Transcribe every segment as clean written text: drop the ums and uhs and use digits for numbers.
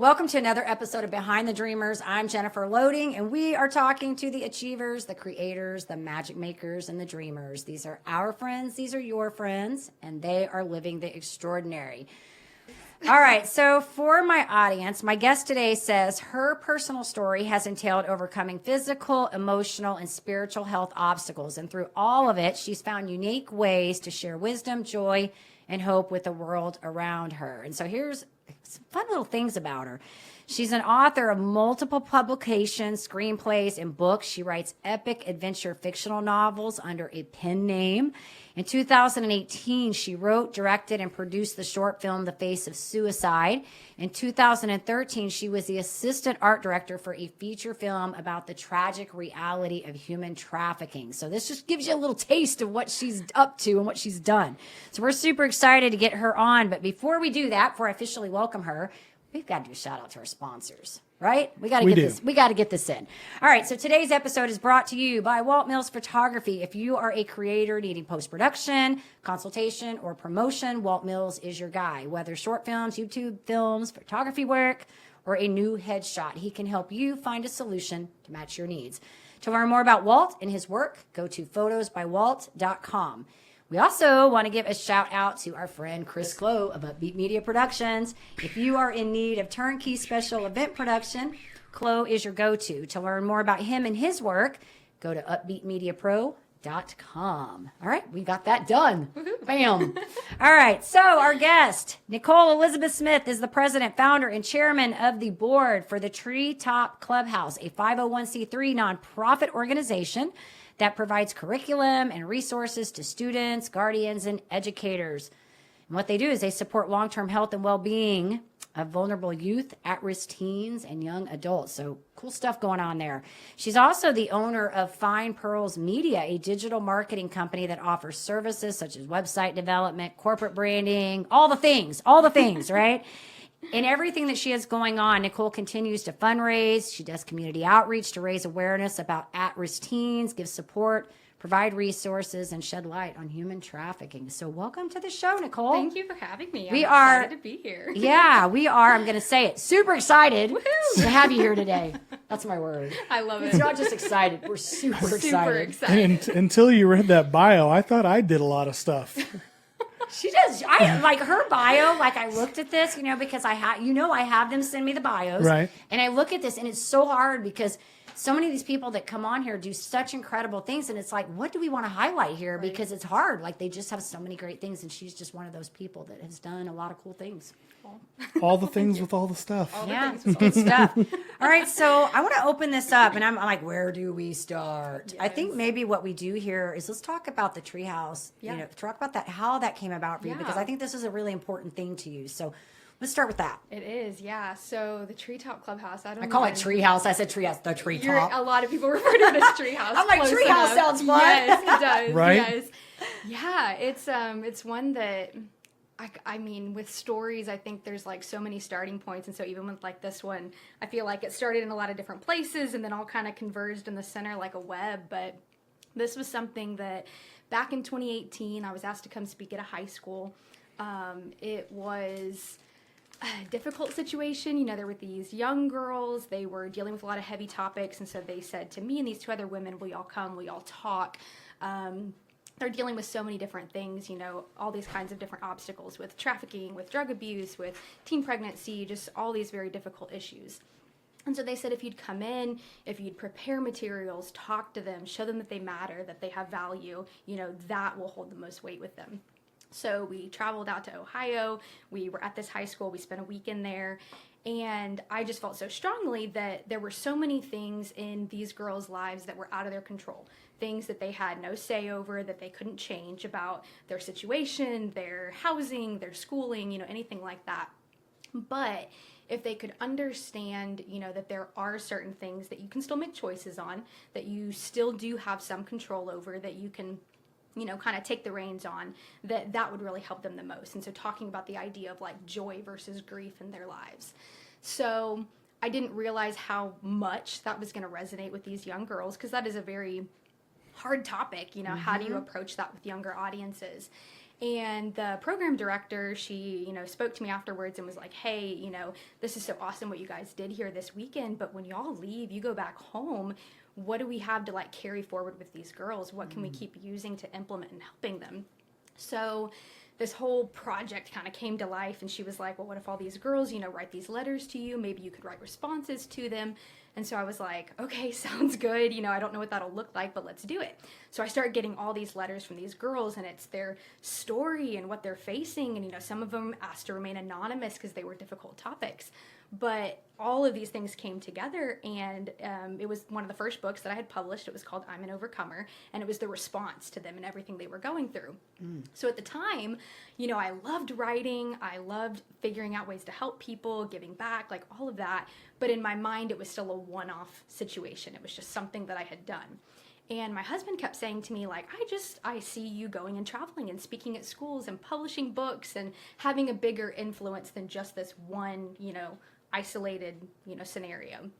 welcome to another episode of Behind the Dreamers. I'm Jennifer Loading, and we are talking to the achievers, the creators, the magic makers, and the dreamers. These are our friends, these are your friends, and they are living the extraordinary. All right, so for my audience, my guest today says her personal story has entailed overcoming physical, emotional, and spiritual health obstacles. And through all of it, she's found unique ways to share wisdom, joy, and hope with the world around her. And so here's some fun little things about her. She's an author of multiple publications, screenplays, and books. She writes epic adventure fictional novels under a pen name. In 2018, she wrote, directed, and produced the short film The Face of Suicide. In 2013, she was the assistant art director for a feature film about the tragic reality of human trafficking. So this just gives you a little taste of what she's up to and what she's done. So we're super excited to get her on. But before we do that, before I officially welcome her, we've got to do a shout out to our sponsors, right? We got to get this in. All right. So today's episode is brought to you by Walt Mills Photography. If you are a creator needing post-production, consultation, or promotion, Walt Mills is your guy. Whether short films, YouTube films, photography work, or a new headshot, he can help you find a solution to match your needs. To learn more about Walt and his work, go to photosbywalt.com. We also want to give a shout out to our friend Chris Clow of Upbeat Media Productions. If you are in need of turnkey special event production, Clow is your go-to. To learn more about him and his work, go to upbeatmediapro.com. All right, we got that done. Bam. All right, so our guest, Nicole Elizabeth Smith, is the president, founder, and chairman of the board for the Treetop Clubhouse, a 501c3 nonprofit organization that provides curriculum and resources to students, guardians, and educators. And what they do is they support long-term health and well-being of vulnerable youth, at-risk teens, and young adults. So cool stuff going on there. She's also the owner of Fine Pearls Media, a digital marketing company that offers services such as website development, corporate branding, all the things, right? In everything that she has going on, Nicole continues to fundraise. She does community outreach to raise awareness about at-risk teens, give support, provide resources, and shed light on human trafficking. So welcome to the show, Nicole. Thank you for having me. I'm excited to be here. Yeah, we are. I'm going to say it. Super excited to have you here today. That's my word. I love it. It's not just excited. We're super excited. And until you read that bio, I thought I did a lot of stuff. She does. I like her bio. Like I looked at this, because I have them send me the bios. Right. And I look at this, and it's so hard because so many of these people that come on here do such incredible things, and it's like, what do we want to highlight here? Right. Because it's hard. Like they just have so many great things, and she's just one of those people that has done a lot of cool things. All the things with all the stuff. Good stuff. All right, so I want to open this up, and I'm like, where do we start? Yes. I think maybe what we do here is let's talk about the treehouse. Yeah. Talk about that, how that came about for you, because I think this is a really important thing to you. So let's start with that. It is, yeah. So the Treetop Clubhouse. I call it treehouse. I said treehouse. The treetop. A lot of people refer to it as treehouse. I'm like, treehouse sounds fun. Yes, it does. Right? Yes. Yeah, it's one that. I mean, with stories, I think there's like so many starting points. And so even with like this one, I feel like it started in a lot of different places and then all kind of converged in the center like a web. But this was something that back in 2018, I was asked to come speak at a high school. It was a difficult situation. There were these young girls. They were dealing with a lot of heavy topics. And so they said to me and these two other women, we all come, we all talk. They're dealing with so many different things, all these kinds of different obstacles with trafficking, with drug abuse, with teen pregnancy, just all these very difficult issues. And so they said if you'd come in, if you'd prepare materials, talk to them, show them that they matter, that they have value, that will hold the most weight with them. So we traveled out to Ohio. We were at this high school. We spent a weekend there. And I just felt so strongly that there were so many things in these girls' lives that were out of their control. Things that they had no say over, that they couldn't change about their situation, their housing, their schooling, anything like that. But if they could understand, that there are certain things that you can still make choices on, that you still do have some control over, that you can kind of take the reins on, that would really help them the most. And so talking about the idea of like joy versus grief in their lives. So I didn't realize how much that was going to resonate with these young girls, because that is a very hard topic. How do you approach that with younger audiences? And the program director, she, spoke to me afterwards and was like, hey, this is so awesome what you guys did here this weekend, but when y'all leave, you go back home, what do we have to like carry forward with these girls? What can we keep using to implement and helping them? So this whole project kind of came to life, and she was like, well, what if all these girls, write these letters to you? Maybe you could write responses to them. And so I was like, okay, sounds good. I don't know what that'll look like, but let's do it. So I started getting all these letters from these girls, and it's their story and what they're facing. And, some of them asked to remain anonymous because they were difficult topics. But all of these things came together, and it was one of the first books that I had published. It was called I'm an Overcomer, and it was the response to them and everything they were going through. So at the time, I loved writing. I loved figuring out ways to help people, giving back, like all of that. But in my mind, it was still a one-off situation. It was just something that I had done. And my husband kept saying to me, like, I see you going and traveling and speaking at schools and publishing books and having a bigger influence than just this one, isolated, scenario.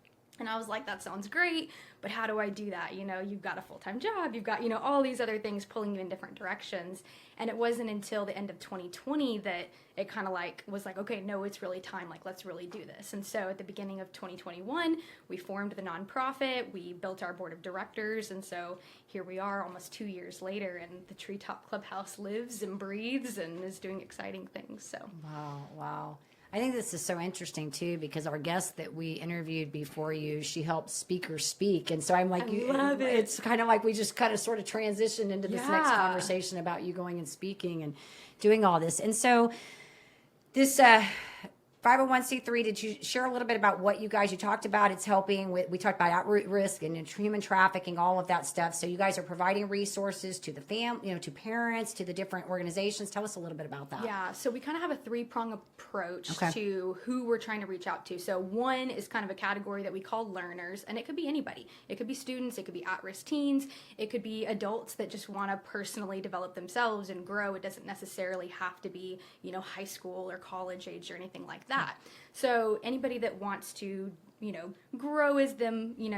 And I was like, that sounds great, but how do I do that? You've got a full-time job, you've got, all these other things pulling you in different directions. And it wasn't until the end of 2020 that it kind of was like, okay, no, it's really time. Like, let's really do this. And so at the beginning of 2021, we formed the nonprofit, we built our board of directors. And so here we are almost 2 years later, and the Treetop Clubhouse lives and breathes and is doing exciting things. So. Wow. I think this is so interesting too, because our guest that we interviewed before you, she helped speakers speak. And so I'm like, I love it. It's kind of like we just kind of sort of transitioned into this next Yeah. conversation about you going and speaking and doing all this. And so this 501c3, did you share a little bit about what you talked about? It's helping with, we talked about outright risk and human trafficking, all of that stuff. So you guys are providing resources to the to parents, to the different organizations. Tell us a little bit about that. Yeah, so we kind of have a three-prong approach Okay. to who we're trying to reach out to. So one is kind of a category that we call learners, and it could be anybody. It could be students, it could be at-risk teens, it could be adults that just want to personally develop themselves and grow. It doesn't necessarily have to be, high school or college age or anything like that. So anybody that wants to, grow as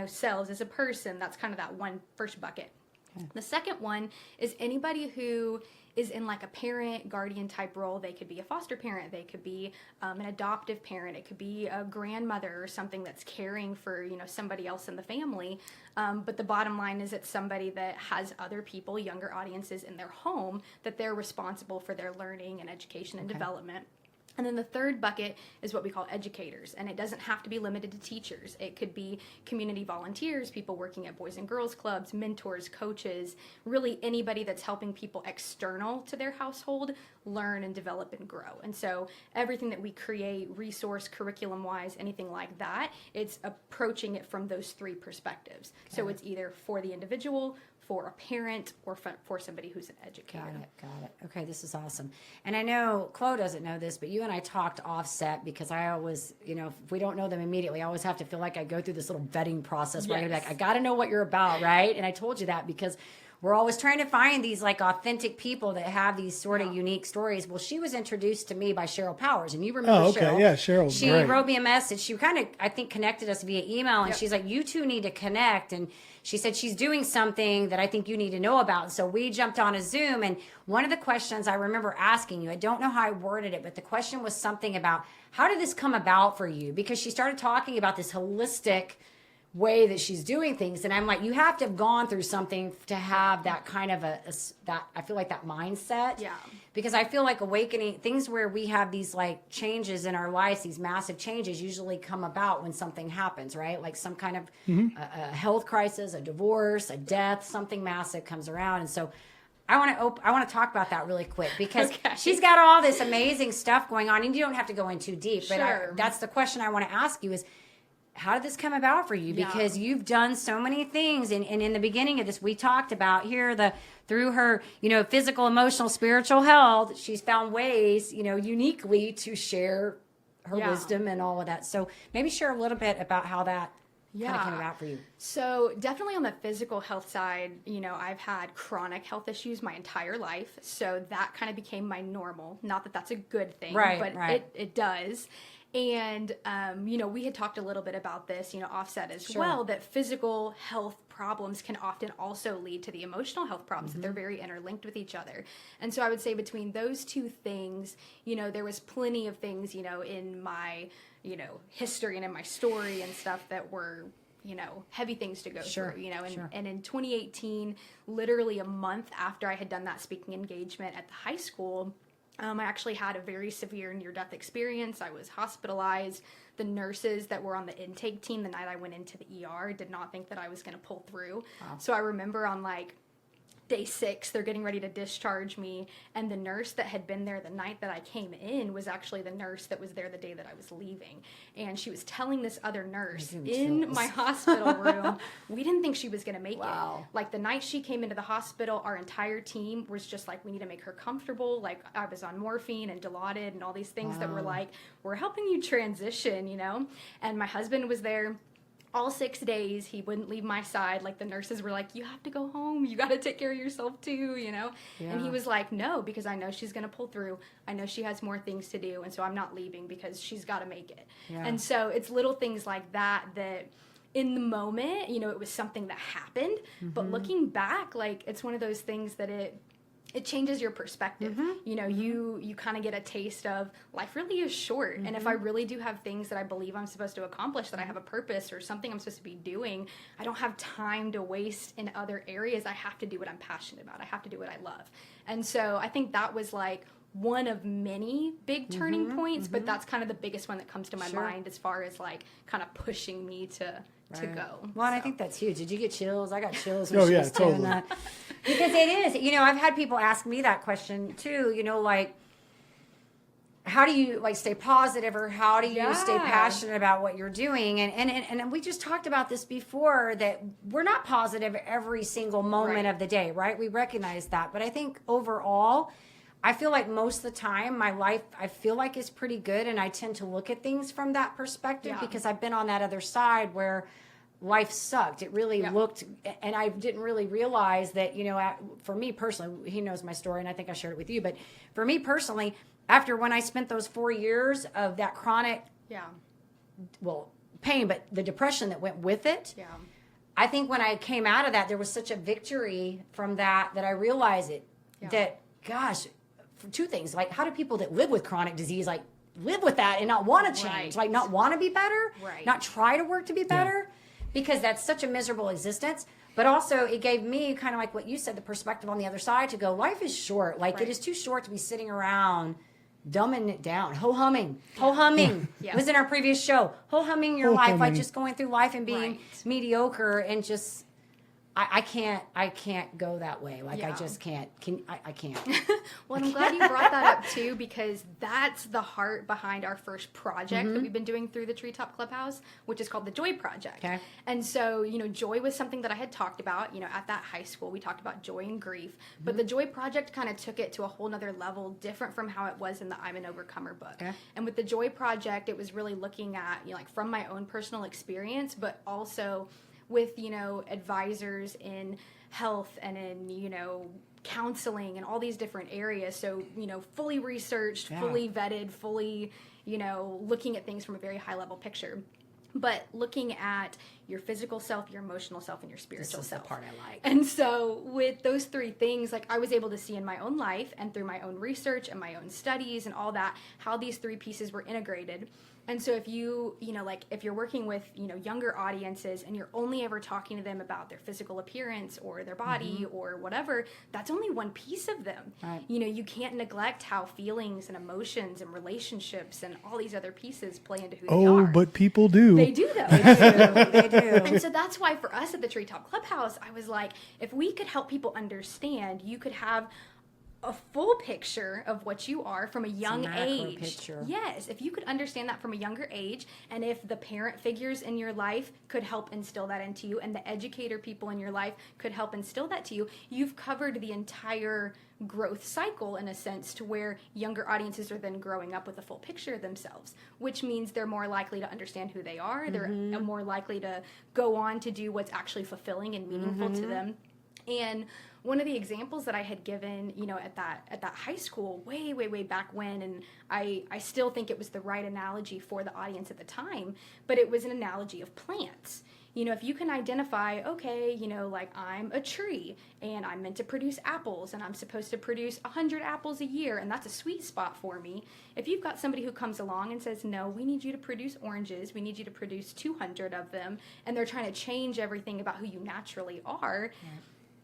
selves as a person, that's kind of that one first bucket. Okay. The second one is anybody who is in like a parent guardian type role. They could be a foster parent, they could be an adoptive parent, it could be a grandmother or something that's caring for somebody else in the family. But the bottom line is it's somebody that has other people, younger audiences in their home, that they're responsible for their learning and education and development. And then the third bucket is what we call educators, and it doesn't have to be limited to teachers. It could be community volunteers, people working at Boys and Girls Clubs, mentors, coaches, really anybody that's helping people external to their household learn and develop and grow. And so everything that we create, resource, curriculum-wise, anything like that, it's approaching it from those three perspectives. Okay. So it's either for the individual, for a parent, or for somebody who's an educator. Got it. Okay, this is awesome. And I know Chloe doesn't know this, but you and I talked offset, because I always, if we don't know them immediately, I always have to feel like I go through this little vetting process where I'm like, I got to know what you're about, right? And I told you that because we're always trying to find these like authentic people that have these sort of unique stories. Well, she was introduced to me by Cheryl Powers, and you remember Cheryl. Yeah, Cheryl's She great. wrote me a message. She kind of, I think, connected us via email, and she's like, you two need to connect. And she said she's doing something that I think you need to know about. And so we jumped on a Zoom, and one of the questions I remember asking you, I don't know how I worded it, but the question was something about, how did this come about for you? Because she started talking about this holistic way that she's doing things, and I'm like, you have to have gone through something to have that kind of that I feel like that mindset. Yeah. Because I feel like awakening things where we have these like changes in our lives, these massive changes usually come about when something happens, right? Like some kind of a health crisis, a divorce, a death, something massive comes around. And so I want to talk about that really quick, because she's got all this amazing stuff going on, and you don't have to go in too deep, but that's the question I want to ask you is, how did this come about for you? Because you've done so many things. And in the beginning of this, we talked about here through her, physical, emotional, spiritual health, she's found ways, uniquely to share her wisdom and all of that. So maybe share a little bit about how that kind of came about for you. So definitely on the physical health side, I've had chronic health issues my entire life. So that kind of became my normal. Not that that's a good thing, but it does. And, we had talked a little bit about this, offset as well, that physical health problems can often also lead to the emotional health problems, that they're very interlinked with each other. And so I would say between those two things, there was plenty of things, in my, history and in my story and stuff that were, heavy things to go through, and in 2018, literally a month after I had done that speaking engagement at the high school, I actually had a very severe near-death experience. I was hospitalized. The nurses that were on the intake team the night I went into the ER did not think that I was going to pull through. Wow. So I remember on day 6, they're getting ready to discharge me, and the nurse that had been there the night that I came in was actually the nurse that was there the day that I was leaving. And she was telling this other nurse in my hospital room, we didn't think she was going to make it. The night she came into the hospital, our entire team was just we need to make her comfortable. I was on morphine and Dilaudid and all these things that were we're helping you transition, And my husband was there all 6 days. He wouldn't leave my side. The nurses were you have to go home. You got to take care of yourself too, Yeah. And he was no, because I know she's going to pull through. I know she has more things to do. And so I'm not leaving because she's got to make it. Yeah. And so it's little things like that in the moment, it was something that happened. But looking back, it's one of those things that it changes your perspective. You kind of get a taste of life really is short. And if I really do have things that I believe I'm supposed to accomplish, that I have a purpose or something I'm supposed to be doing, I don't have time to waste in other areas. I have to do what I'm passionate about. I have to do what I love. And so I think that was one of many big turning points, but that's kind of the biggest one that comes to my mind as far as kind of pushing me to go. Well, and I think that's huge. Did you get chills? I got chills when she was doing that. Because it is, I've had people ask me that question too, how do you stay positive, or how do you stay passionate about what you're doing? And we just talked about this before, that we're not positive every single moment of the day, right? We recognize that. But I think overall, I feel most of the time my life, I feel is pretty good, and I tend to look at things from that perspective because I've been on that other side where life sucked. It really looked, and I didn't really realize that, for me personally, he knows my story, and I think I shared it with you, but for me personally, after when I spent those 4 years of that chronic, pain, but the depression that went with it, I think when I came out of that, there was such a victory from that I realized that, gosh, for two things, how do people that live with chronic disease, live with that and not want to change, not want to be better, not try to work to be better, because that's such a miserable existence. But also it gave me kind of what you said, the perspective on the other side, to go, life is short. It is too short to be sitting around dumbing it down, ho-humming. It was in our previous show. Ho-humming your life, just going through life and being mediocre, and just I can't go that way. I just can't. I can't. Well, I'm glad you brought that up too, because that's the heart behind our first project that we've been doing through the Treetop Clubhouse, which is called the Joy Project. Okay. And so, joy was something that I had talked about, at that high school. We talked about joy and grief, but the Joy Project kind of took it to a whole nother level, different from how it was in the I'm an Overcomer book. Okay. And with the Joy Project, it was really looking at, from my own personal experience, but also with, advisors in health and in, counseling and all these different areas. So, fully researched, fully vetted, fully, looking at things from a very high level picture. But looking at your physical self, your emotional self, and your spiritual self. This is the part I like. And so with those three things, I was able to see in my own life and through my own research and my own studies and all that, how these three pieces were integrated. And so if you, if you're working with, younger audiences and you're only ever talking to them about their physical appearance or their body or whatever, that's only one piece of them. Right. You can't neglect how feelings and emotions and relationships and all these other pieces play into who they are. Oh, but people do. They do, though. They do. And so that's why for us at the Treetop Clubhouse, I was like, if we could help people understand, you could have a full picture of what you are from a young age. Picture. Yes, if you could understand that from a younger age, and if the parent figures in your life could help instill that into you, and the educator people in your life could help instill that to you, you've covered the entire growth cycle in a sense, to where younger audiences are then growing up with a full picture of themselves, which means they're more likely to understand who they are. They're more likely to go on to do what's actually fulfilling and meaningful to them. And one of the examples that I had given, at that high school way back when, and I still think it was the right analogy for the audience at the time, but it was an analogy of plants. if you can identify, okay, like I'm a tree and I'm meant to produce apples and I'm supposed to produce 100 apples a year and that's a sweet spot for me. If you've got somebody who comes along and says, no, we need you to produce oranges, we need you to produce 200 of them, and they're trying to change everything about who you naturally are,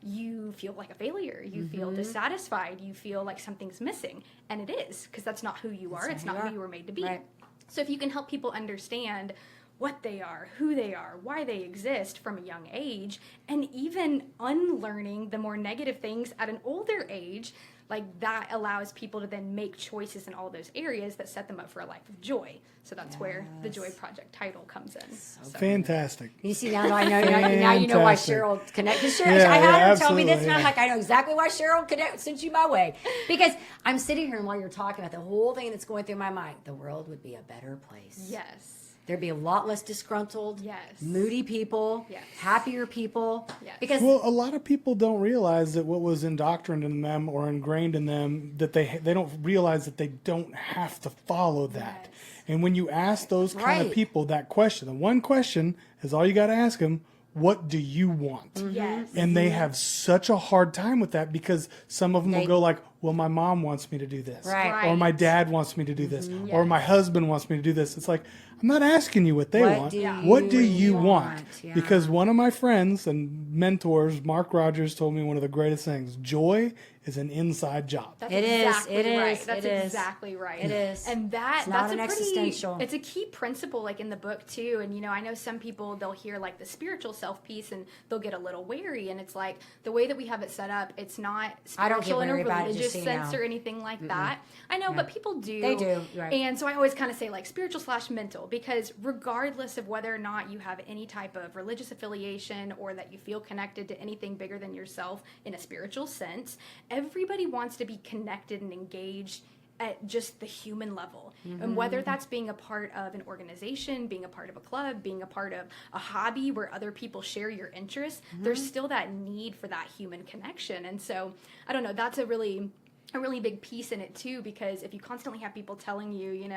you feel like a failure. You feel dissatisfied. You feel like something's missing. And it is, because that's not who you are. It's not who you were made to be. Right. So if you can help people understand what they are, who they are, why they exist from a young age, and even unlearning the more negative things at an older age, like that allows people to then make choices in all those areas that set them up for a life of joy. So that's where the Joy Project title comes in. So. Fantastic. You see, now I know. Now you know why Cheryl connected. Cheryl, I had her tell me this, and I'm like, I know exactly why Cheryl sent you my way. Because I'm sitting here, and while you're talking about the whole thing that's going through my mind, the world would be a better place. Yes. There'd be a lot less disgruntled, moody people, happier people. Yes. Because a lot of people don't realize that what was indoctrinated in them or ingrained in them, that they don't realize that they don't have to follow that. Yes. And when you ask those kind of people that question, the one question is all you got to ask them, what do you want? Yes. And they have such a hard time with that because some of them will go like, well, my mom wants me to do this. Right. Or my dad wants me to do this. Or my husband wants me to do this. It's like, I'm not asking you what they want. What do you want? Yeah. Because one of my friends and mentors, Mark Rogers, told me one of the greatest things. Joy is an inside job. That's It is. exactly It right. is. That's It is. exactly right. It is. And It's not an existential. It's a key principle, like in the book too. And I know some people, they'll hear like the spiritual self piece and they'll get a little wary. And it's like the way that we have it set up, it's not I don't get spiritual in a wary about it, religious just so you sense know. or anything like that. I know, but people do. They do, right. And so I always kind of say like spiritual/mental, because regardless of whether or not you have any type of religious affiliation or that you feel connected to anything bigger than yourself in a spiritual sense, everybody wants to be connected and engaged at just the human level. And whether that's being a part of an organization, being a part of a club, being a part of a hobby where other people share your interests, there's still that need for that human connection. And so, I don't know, that's a really big piece in it too, because if you constantly have people telling you,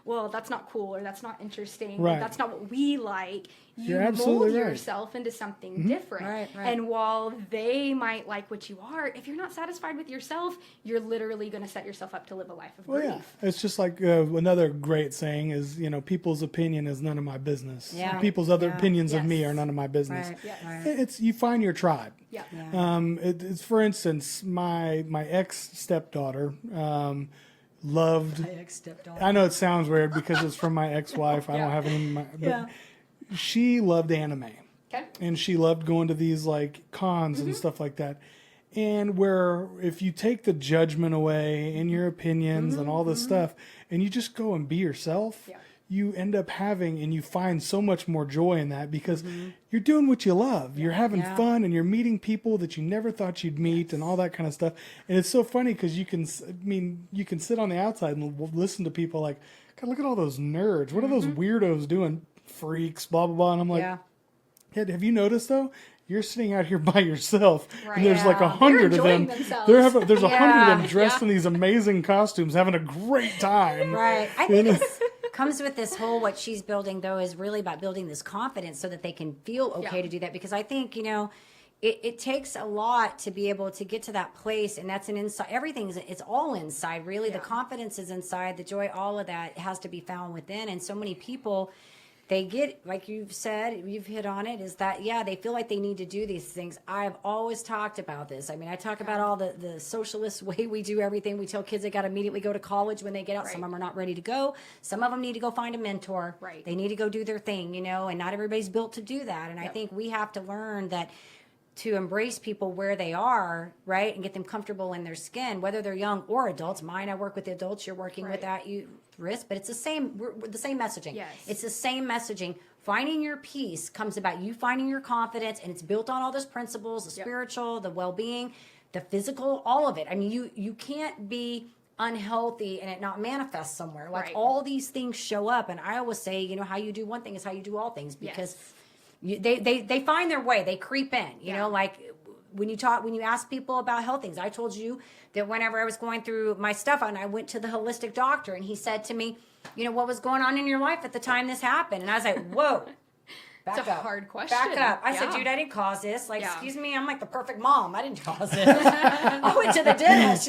well, that's not cool or that's not interesting, or that's not what we like, you mold yourself into something different. Right. And while they might like what you are, if you're not satisfied with yourself, you're literally going to set yourself up to live a life of grief. Yeah. It's just like another great saying is, people's opinion is none of my business. Yeah. People's other opinions of me are none of my business. Right. Yes. Right. It's you find your tribe. Yeah. It's for instance, my ex stepdaughter loved. Ex-stepdaughter. I know it sounds weird because it's from my ex-wife. I don't have any. But she loved anime. Okay. And she loved going to these like cons and stuff like that. And where if you take the judgment away and your opinions and all this stuff, and you just go and be yourself, you end up having and you find so much more joy in that because you're doing what you love. You're having fun and you're meeting people that you never thought you'd meet and all that kind of stuff. And it's so funny because you can sit on the outside and listen to people like, God, look at all those nerds. What are those weirdos doing? Freaks, blah, blah, blah. And I'm like, have you noticed though? You're sitting out here by yourself, and there's like 100 of them. There's 100 of them dressed in these amazing costumes, having a great time. Right. I think this comes with this whole, what she's building though is really about building this confidence so that they can feel okay to do that. Because I think, it takes a lot to be able to get to that place, and that's an inside. It's all inside, really. The confidence is inside, the joy, all of that has to be found within. And so many people, they get, like you've said, you've hit on it, is that, they feel like they need to do these things. I've always talked about this. I mean, I talk about all the socialist way we do everything. We tell kids they got to immediately go to college when they get out. Some of them are not ready to go. Some of them need to go find a mentor. Right. They need to go do their thing, and not everybody's built to do that. And I think we have to learn that to embrace people where they are, right, and get them comfortable in their skin, whether they're young or adults. I work with the adults. You're working with that risk, but it's the same messaging. Yes. It's the same messaging. Finding your peace comes about you finding your confidence, and it's built on all those principles: the spiritual, the well-being, the physical, all of it. I mean, you can't be unhealthy and it not manifest somewhere. Like all these things show up, and I always say, how you do one thing is how you do all things, because they find their way. They creep in. You know, like when you ask people about health things. I told you that whenever I was going through my stuff, and I went to the holistic doctor, and he said to me, what was going on in your life at the time this happened? And I was like, whoa. back It's a up. hard question. Back up. I said, Yeah. dude, I didn't cause this. Like, Yeah. excuse me, I'm like the perfect mom. I didn't cause this. I went to the dentist,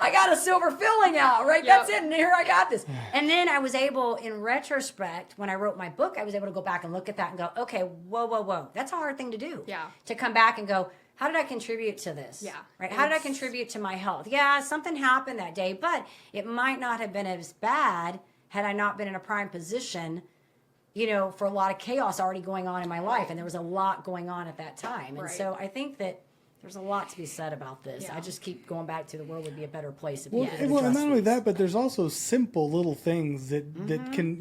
I got a silver filling out, right? Yep. That's it. And here I got this. And then I was able, in retrospect, when I wrote my book, I was able to go back and look at that and go, okay, whoa. That's a hard thing to do. Yeah. To come back and go, how did I contribute to this? Yeah. Right? How did I contribute to my health? Yeah, something happened that day, but it might not have been as bad had I not been in a prime position, for a lot of chaos already going on in my life. And there was a lot going on at that time. And Right. so I think that there's a lot to be said about this. Yeah. I just keep going back to the world would be a better place if Well, you did well, and address not only these. that, but there's also simple little things that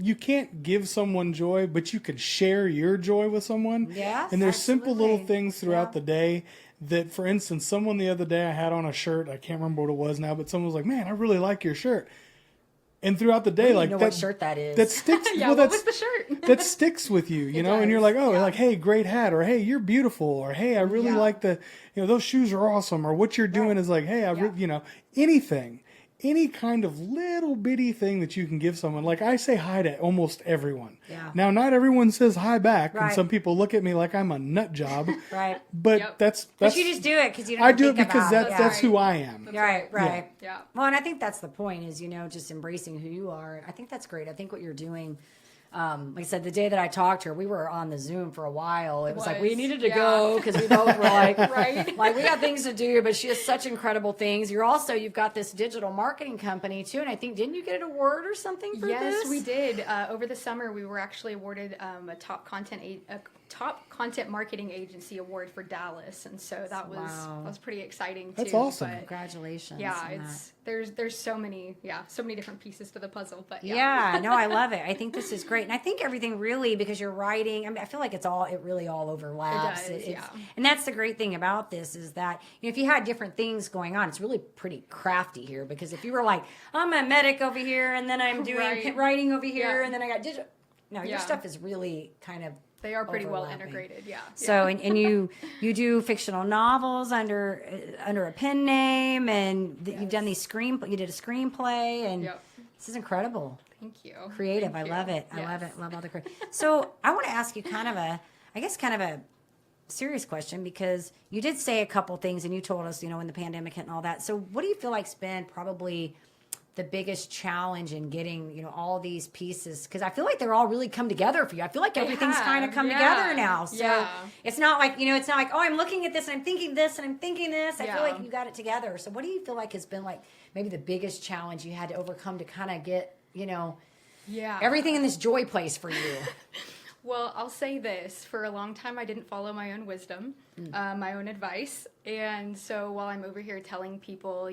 you can't give someone joy, but you can share your joy with someone. Yes, and there's simple little absolutely. things throughout Yeah. the day that, for instance, someone the other day I had on a shirt. I can't remember what it was now, but someone was like, "Man, I really like your shirt." And throughout the day, You like know that, what shirt that is. that sticks. Yeah, well, what that's was the shirt? that sticks with you, you know, and you're does, like, oh, yeah. like, hey, great hat, or hey, you're beautiful, or hey, I really Yeah. like those shoes are awesome, or what you're doing is like, hey, anything, any kind of little bitty thing that you can give someone. Like I say hi to almost everyone. Yeah. Now, not everyone says hi back, and Right. some people look at me like I'm a nut job. Right. But Yep. that's But you just do it because you don't I do it think because about that's who I am. Right. Yeah. Well, and I think that's the point is, just embracing who you are. I think that's great. I think what you're doing, like I said, the day that I talked to her, we were on the Zoom for a while. It was like we needed to yeah. go because we both were like, Right. like we got things to do, but she has such incredible things. You've got this digital marketing company too. And I think, didn't you get an award or something for this? Yes, we did. Over the summer, we were actually awarded a top content marketing agency award for Dallas, and so that was pretty exciting too. That's awesome. But Congratulations. yeah, on it's there's so many different pieces to the puzzle. But yeah, no, I love it. I think this is great. And I think everything really, because you're writing, I mean, I feel like it really all overlaps. It does, yeah. And that's the great thing about this is that, if you had different things going on, it's really pretty crafty here, because if you were like, I'm a medic over here, and then I'm doing Right. writing over here, Yeah. and then I got digital. No, your Yeah. stuff is really kind of they are pretty well overlapping. integrated. Yeah. So, and you do fictional novels under a pen name, and you've done these you did a screenplay, and Yep. this is incredible. Thank you. Creative. Thank I you. love it. I Yes. love it. Love all the creative. So I want to ask you kind of a serious question, because you did say a couple things and you told us, when the pandemic hit and all that. So what do you feel like's been probably the biggest challenge in getting, all these pieces? Because I feel like they're all really come together for you. I feel like everything's kind of have, come yeah. together now. So Yeah. it's not like, oh, I'm looking at this and I'm thinking this and I'm thinking this. I feel Yeah. like you got it together. So what do you feel like has been like maybe the biggest challenge you had to overcome to kind of get, Yeah. everything in this joy place for you? Well, I'll say this. For a long time, I didn't follow my own wisdom, my own advice. And so while I'm over here telling people,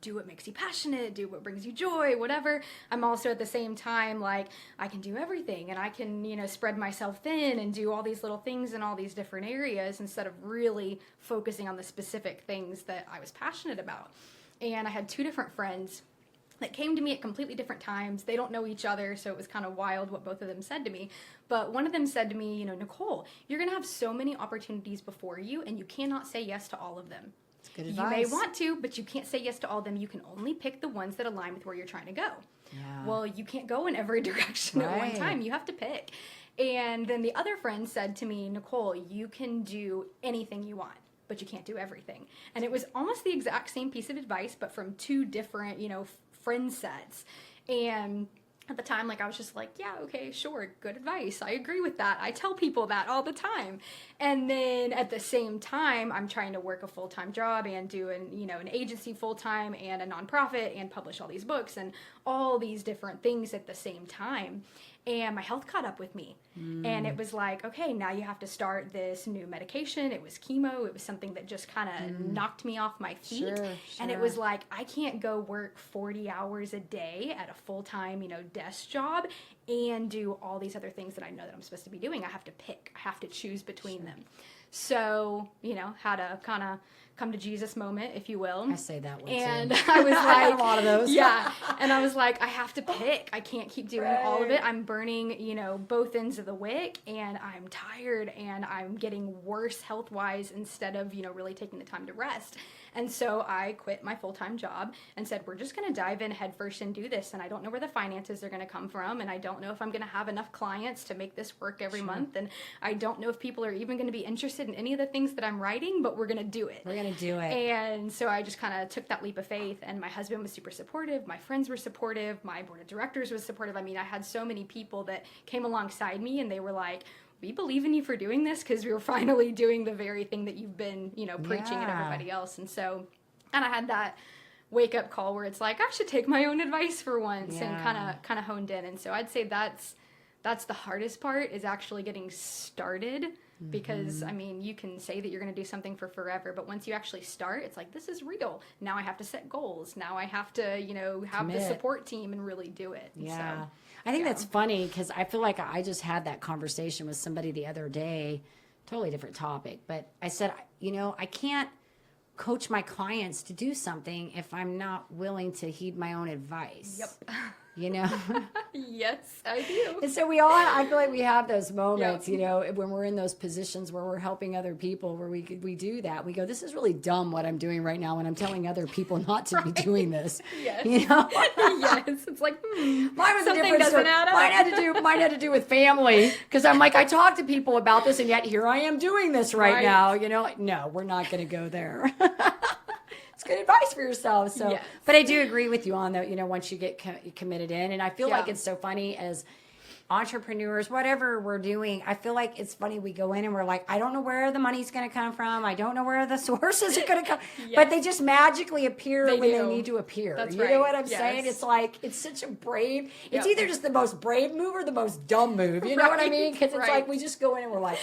do what makes you passionate, do what brings you joy, whatever, I'm also at the same time like, I can do everything, and I can, spread myself thin and do all these little things in all these different areas instead of really focusing on the specific things that I was passionate about. And I had two different friends that came to me at completely different times. They don't know each other, so it was kind of wild what both of them said to me. But one of them said to me, Nicole, you're going to have so many opportunities before you, and you cannot say yes to all of them. That's good You advice. may want to, but you can't say yes to all of them. You can only pick the ones that align with where you're trying to go. Yeah. Well, you can't go in every direction at one Right. time. You have to pick. And then the other friend said to me, Nicole, you can do anything you want, but you can't do everything. And it was almost the exact same piece of advice, but from two different, friend sets. And at the time, I was just like, yeah, okay, sure, good advice. I agree with that. I tell people that all the time. And then at the same time, I'm trying to work a full-time job and do an agency full-time and a nonprofit and publish all these books and all these different things at the same time. And my health caught up with me. And it was like, okay, now you have to start this new medication. It was chemo. It was something that just kind of knocked me off my feet. Sure, And it sure. was like, I can't go work 40 hours a day at a full-time, desk job and do all these other things that I know that I'm supposed to be doing. I have to pick. I have to choose between them. So, had a kind of come to Jesus moment, if you will. I say that one and too. I was like, I had a lot of those. Yeah. And I was like, I have to pick. I can't keep doing all of it. Right. I'm burning, both ends of the wick, and I'm tired, and I'm getting worse health-wise instead of, really taking the time to rest. And so I quit my full-time job and said, we're just going to dive in headfirst and do this. And I don't know where the finances are going to come from. And I don't know if I'm going to have enough clients to make this work every month. And I don't know if people are even going to be interested in any of the things that I'm writing, but we're going to do it. We're going to do it. And so I just kind of took that leap of faith. And my husband was super supportive. My friends were supportive. My board of directors was supportive. I mean, I had so many people that came alongside me, and they were like, we believe in you for doing this, because we were finally doing the very thing that you've been, preaching at everybody else. And so, and I had that wake up call where it's like, I should take my own advice for once, and kind of honed in. And so I'd say that's the hardest part, is actually getting started, because I mean, you can say that you're going to do something for forever, but once you actually start, it's like, this is real. Now I have to set goals. Now I have to, have the support team and really do it. And Yeah. so, I think that's funny, because I feel like I just had that conversation with somebody the other day, totally different topic, but I said, I can't coach my clients to do something if I'm not willing to heed my own advice. Yep. Yes, I do. And so I feel like we have those moments, when we're in those positions where we're helping other people, where we do that. We go, this is really dumb what I'm doing right now, and I'm telling other people not to be doing this. Yes. Yes. It's like, Mine was something a different doesn't story. add up. Mine had to do with family, because I'm like, I talk to people about this, and yet here I am doing this right now. No, we're not going to go there. It's good advice for yourself. So, Yes. But I do agree with you on that. Once you get committed in, and I feel like it's so funny as entrepreneurs, whatever we're doing, I feel like it's funny. We go in and we're like, I don't know where the money's going to come from. I don't know where the sources are going to come, but they just magically appear when they need to appear. That's you right. know what I'm Yes. saying? It's like, it's such a brave, it's either just the most brave move or the most dumb move. You know what I mean? Because it's like, we just go in and we're like,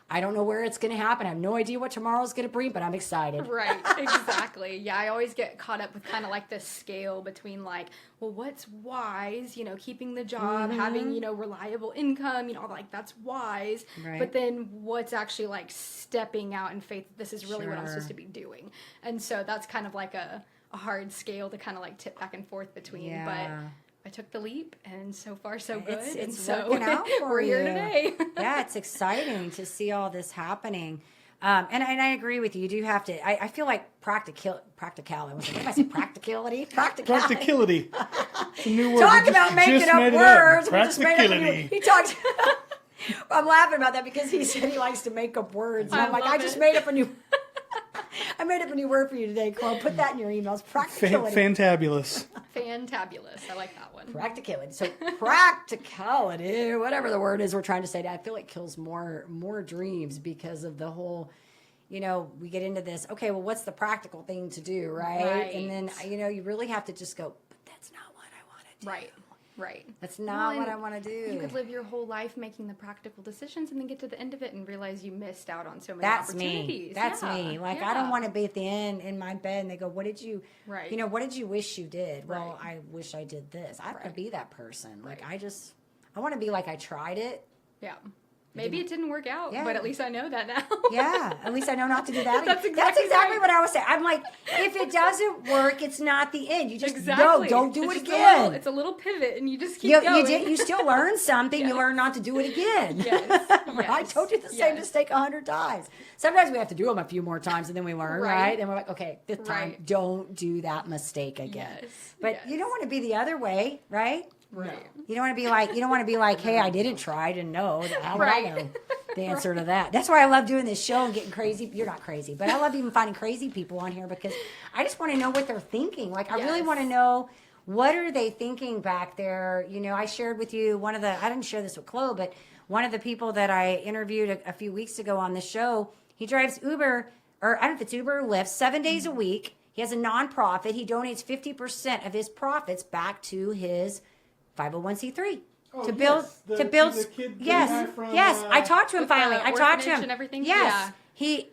I don't know where it's going to happen. I have no idea what tomorrow's going to bring, but I'm excited. Right, exactly. Yeah, I always get caught up with kind of like this scale between like, well, what's wise, keeping the job, having, reliable income, all like that's wise. Right. But then what's actually like stepping out in faith that this is really what I'm supposed to be doing. And so that's kind of like a hard scale to kind of like tip back and forth between. Yeah. But I took the leap, and so far so good. It's and so working out for we're here you. today. Yeah, it's exciting to see all this happening. And I agree with you. You do have to. I feel like practicality. I was like, what am I saying? Practicality. Practicality. It's a new word. Talk about making up words. We just made up a new- Practicality. He talks. I'm laughing about that because he said he likes to make up words. And I'm like, I just made up a new. I made up a new word for you today, Chloe. Put that in your emails. Practicality. Fantabulous. Fantabulous. I like that one. Practicality. So practicality, whatever the word is we're trying to say, I feel like kills more dreams because of the whole, we get into this, okay, well, what's the practical thing to do, right? And then, you really have to just go, but that's not what I want to do. Right. That's not what I want to do. You could live your whole life making the practical decisions and then get to the end of it and realize you missed out on so many opportunities. That's me. Like, I don't want to be at the end in my bed and they go, what did you, Right. What did you wish you did? Right. Well, I wish I did this. I don't want to be that person. Like, I want to be like, I tried it. Yeah. Maybe it didn't work out, Yeah. but at least I know that now. Yeah, at least I know not to do that. That's That's exactly exactly what I was saying. I'm like, if it doesn't work, it's not the end. You just Exactly. don't do It's it just again. it's a little pivot, and you just keep going. You still learn something. Yes. You learn not to do it again. Yes. I told you the same mistake 100 times. Sometimes we have to do them a few more times, and then we learn, right? And we're like, okay, fifth time, don't do that mistake again. Yes. But you don't want to be the other way, right? Right. You don't want to be like, hey, I didn't try, I didn't know. How would I know the answer to that? That's why I love doing this show and getting crazy. You're not crazy, but I love even finding crazy people on here because I just want to know what they're thinking. Like, I really want to know, what are they thinking back there? I shared with you I didn't share this with Chloe, but one of the people that I interviewed a few weeks ago on the show, he drives Uber, or I don't know if it's Uber or Lyft, 7 days a week. He has a nonprofit. He donates 50% of his profits back to his 501c3 to build the kid yes from, I talked to him finally. I talked to him and everything. Yes, he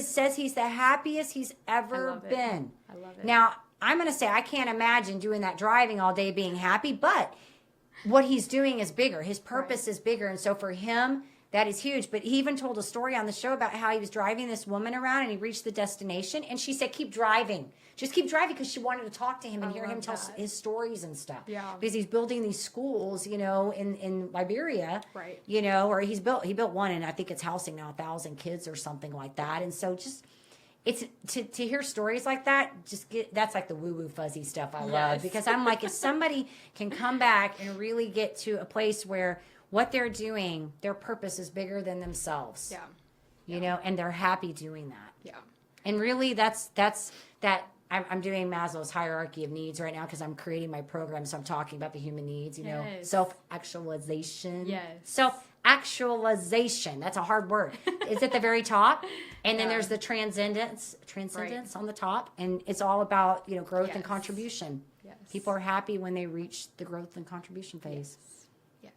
says he's the happiest he's ever been. I love it. Now I'm going to say I can't imagine doing that driving all day being happy, but what he's doing is bigger. His purpose is bigger, and so for him, That is huge. But he even told a story on the show about how he was driving this woman around and he reached the destination and she said, keep driving. Just keep driving, because she wanted to talk to him and hear him tell his stories and stuff. Yeah. Because he's building these schools, in Liberia. Right. Or he built one, and I think it's housing now 1,000 kids or something like that. And so just it's to hear stories like that, that's like the woo-woo fuzzy stuff I love. Because I'm like, if somebody can come back and really get to a place where what they're doing, their purpose is bigger than themselves. Yeah. And they're happy doing that. Yeah. And really, that's that. I'm doing Maslow's hierarchy of needs right now because I'm creating my program. So I'm talking about the human needs, self-actualization. Yes. Self-actualization. That's a hard word. It's at the very top. And then there's the transcendence on the top. And it's all about, growth and contribution. Yes. People are happy when they reach the growth and contribution phase. Yes.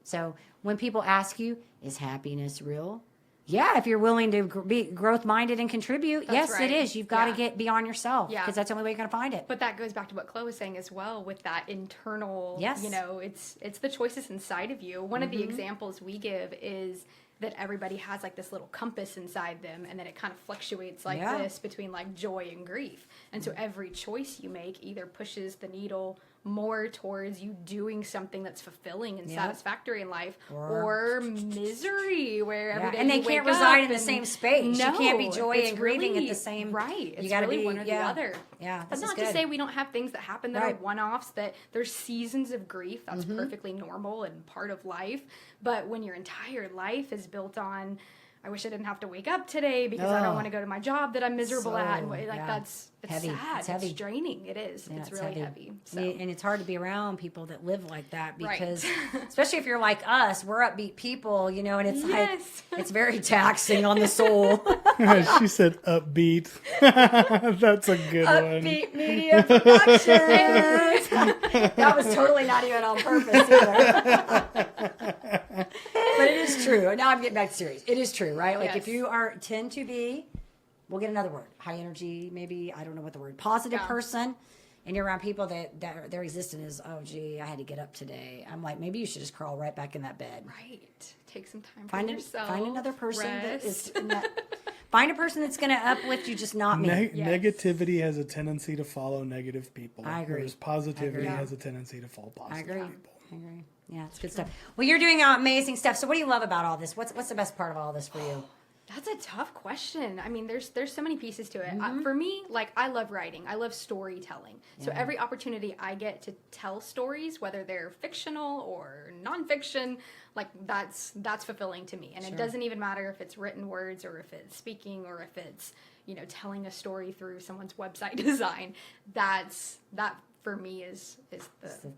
So when people ask you, is happiness real? Yeah, if you're willing to be growth-minded and contribute, That's yes, right. it is. You've got to get beyond yourself because that's the only way you're going to find it. But that goes back to what Chloe was saying as well with that internal, Yes. It's the choices inside of you. One of the examples we give is that everybody has like this little compass inside them, and then it kind of fluctuates like this between like joy and grief. And so every choice you make either pushes the needle more towards you doing something that's fulfilling and satisfactory in life, or misery where every day and they you can't wake reside up in the and- same space. No, You can't be joy it's and grieving really- at the same. Right. It's you gotta really be one or the other. Yeah, That's this not is to good. say we don't have things that happen that Right. are one-offs, that there's seasons of grief. That's perfectly normal and part of life. But when your entire life is built on, I wish I didn't have to wake up today because I don't want to go to my job that I'm miserable at. And it's heavy. sad. It's heavy. It's draining. It is. Yeah, it's really heavy. So. And it's hard to be around people that live like that Right. because, especially if you're like us, we're upbeat people, and it's Yes. like, it's very taxing on the soul. She said upbeat. That's a good one. Upbeat Media Productions. That was totally not even on purpose either. But it is true. Now I'm getting back to serious. It is true, right? Like if you tend to be, we'll get another word, high energy, maybe, I don't know what the word, positive person, and you're around people that their existence is, oh, gee, I had to get up today. I'm like, maybe you should just crawl right back in that bed. Right. Take some time Find for yourself. Find another person that is rest. find a person that's going to uplift you, just not me. Negativity has a tendency to follow negative people. I agree. Whereas positivity has a tendency to follow I positive agree. people. I agree. Yeah, it's good stuff. Well, you're doing amazing stuff. So what do you love about all this? What's the best part of all this for you? That's a tough question. I mean, there's so many pieces to it. For me, I love writing. I love storytelling. So every opportunity I get to tell stories, whether they're fictional or nonfiction, that's fulfilling to me. And it doesn't even matter if it's written words or if it's speaking or if it's telling a story through someone's website design. That for me is the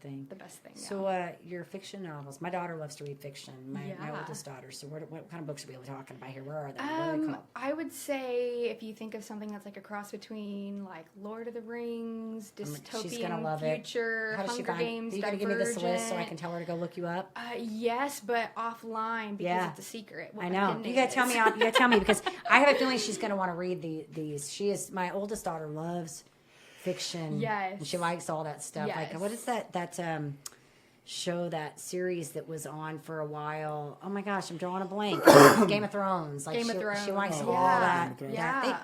thing. the best thing. So your fiction novels. My daughter loves to read fiction. My oldest daughter. So what kind of books are we talking about here? Where are they? What are they called? I would say if you think of something that's like a cross between like Lord of the Rings, dystopian She's gonna love future, How does she Hunger find? Games, You gotta give me this list so I Divergent. can tell her to go look you up. Yes, but offline because Yeah. it's a secret. what I my know. pen You name gotta tell is. me. You gotta tell me because I have a feeling she's gonna want to read these. She is. My oldest daughter loves fiction. Yes. And she likes all that stuff. Yes. Like what is that show, that series that was on for a while? Oh my gosh, I'm drawing a blank. Game of Thrones. Like Game of she Thrones. likes Yeah. all that. Game of Thrones. Yeah.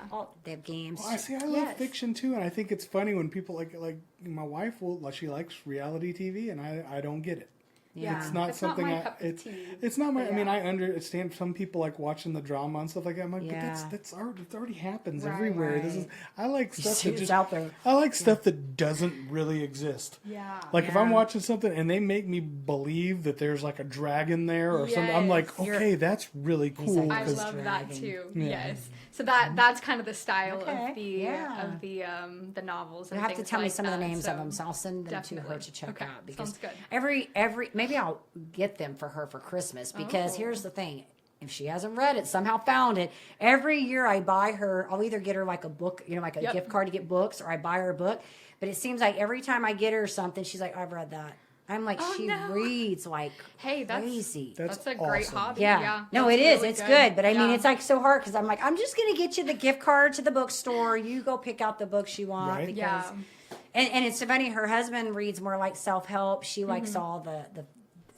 They have games. Well, I love Yes. fiction too, and I think it's funny when people like my wife she likes reality TV, and I don't get it. Yeah. It's not something my cup of tea. it's not my. But I mean, yeah. I understand some people like watching the drama and stuff like that. I'm like, Yeah. but it already happens Right, everywhere. This is I like stuff that It's just out there. I like stuff that doesn't really exist. Yeah. Like if I'm Yeah. watching something and they make me believe that there's like a dragon there or something, I'm like, Yes. okay, that's really cool. like, I 'cause- love that dragon. too. Yeah. Yes. So that's kind of the style Okay, of the novels. You And have to things tell me like some of the that. names So of them, so I'll send them to her definitely. to check Okay, out because sounds good. every maybe I'll get them for her for Christmas because here's the thing. If she hasn't read it, somehow found it, every year I buy her, I'll either get her like a book, like a gift card to get books, or I buy her a book. But it seems like every time I get her something, she's like, I've read that. I'm like, Oh, she no. reads like Hey, that's crazy. that's a great awesome. hobby. Yeah. No, that's it is. really It's good. But I mean, Yeah. it's like so hard because I'm like, I'm just going to get you the gift card to the bookstore. You go pick out the books you want. Right. Because, Yeah. and it's funny, her husband reads more like self-help. She likes all the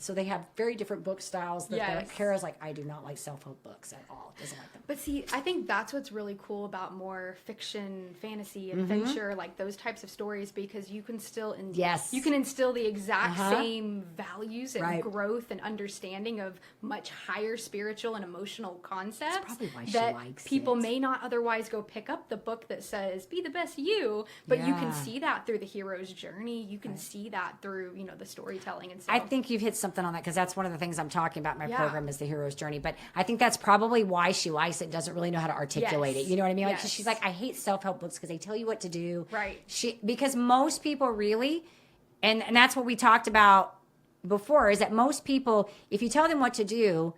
so they have very different book styles. That Yes. Kara's like, I do not like self-help books at all. Doesn't like them. But see, I think that's what's really cool about more fiction, fantasy, adventure, like those types of stories, because you can still Yes. you can instill the exact same values and Right. growth and understanding of much higher spiritual and emotional concepts probably why she that likes people it. may not otherwise go pick up the book that says be the best you, but you can Yeah. see that through the hero's journey. You can see that through, you know, the storytelling and so I think you've hit something on that, because that's one of the things I'm talking about in my Yeah. program is the hero's journey. But I think that's probably why she likes it, doesn't really know how to articulate Yes. it. You know what I mean? Like, 'cause Yes. she's like, I hate self-help books because they tell you what to do. Right. Because most people really, and that's what we talked about before, is that most people, if you tell them what to do,